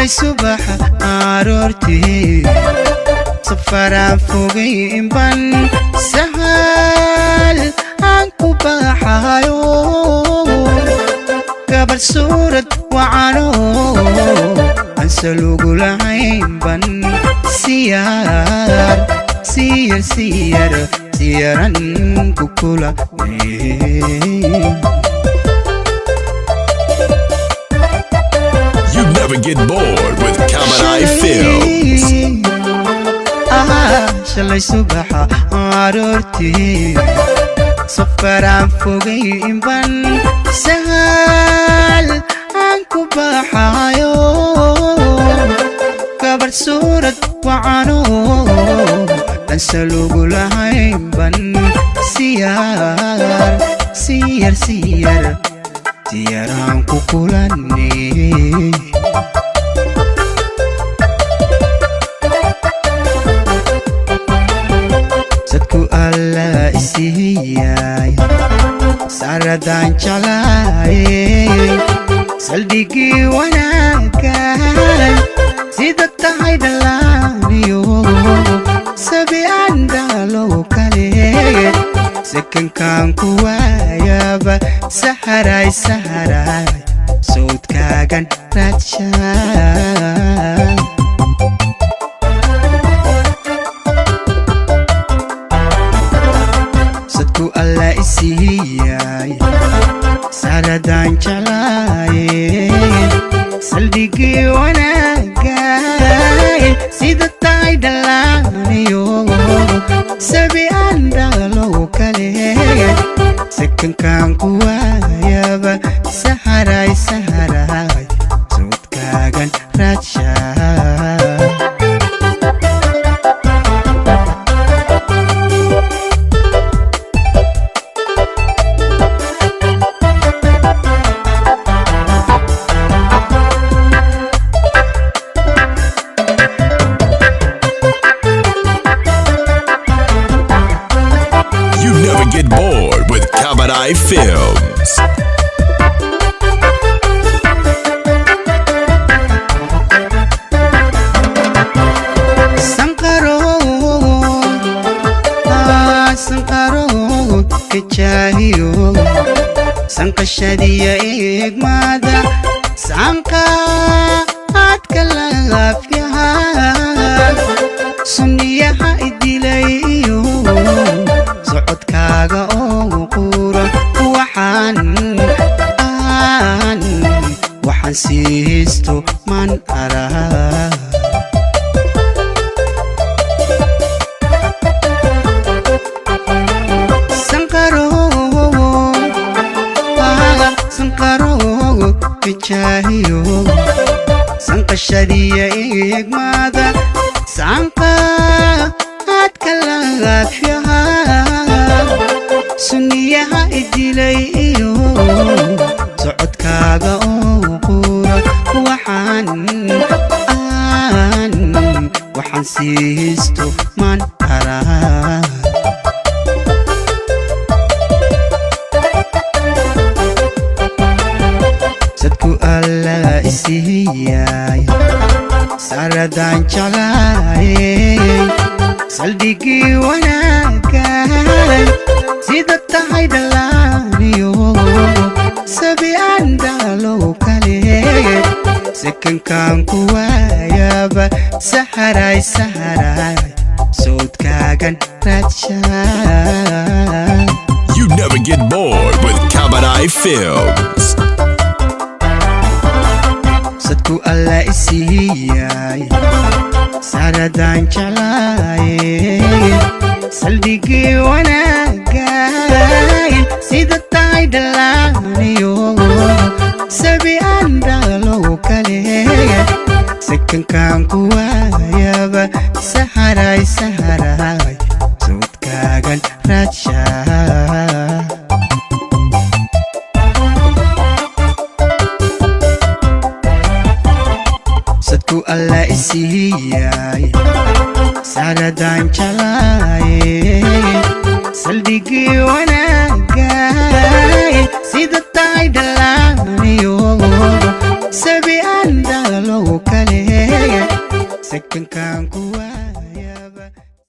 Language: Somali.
shalay subaxa aroortii safaraan fogeyn ban sahal aan ku baxayo gabar suurad wacano aan salugu lahayn ban siyaran ku kula You never get bored with Kamanai Films. Shalay subaxa aroortii safaraan fogeyn ban sahal aan ku baxayo gabar suurad wacano aan salugu lahayn ban siyaran ku kulanay sadku alla isiyay saradan jalay salbigi wanaagay sida tahay dhalaaniyo sabi andalo kale sekankan ku waayaba saharay sawdkaagan raadshay sadku alla isiyay saradan jalay salbigi wanaagay sida tahay dhalaaniyo sabi andalo kale sekankan ku waayaba saharay sawdkaagan raadshay Get bored with Kamanai Films. Sankaro kechahiyo sankashadiya egmada sanka adkalafyaha sunniyaha idilayo socodkaaga oo qura waxaan siisto man araa sankaro kechahiyo sankashadiya egmada sanka adkalafyaha sunniyaha idilayo socodkaaga oo qura waxaan siisto man araa sadku alla isiyay saradan jalay salbigi wanaagay sida tahay dhalaaniyo sabi andalo kale sekankan ku waayaba saharay sawdkaagan raadshay You never get bored with Kamanai Films. sadku alla isiyay saradan jalay salbigi wanaagay sida tahay dhalaaniyo sabi andalo kale sekankan ku waayaba saharay sawdkaagan raadshay sadku alla isiyay saradan jalay salbigi wanaagay sida tahay dhalaaniyo sabi andalo kale sakankaan ku waayay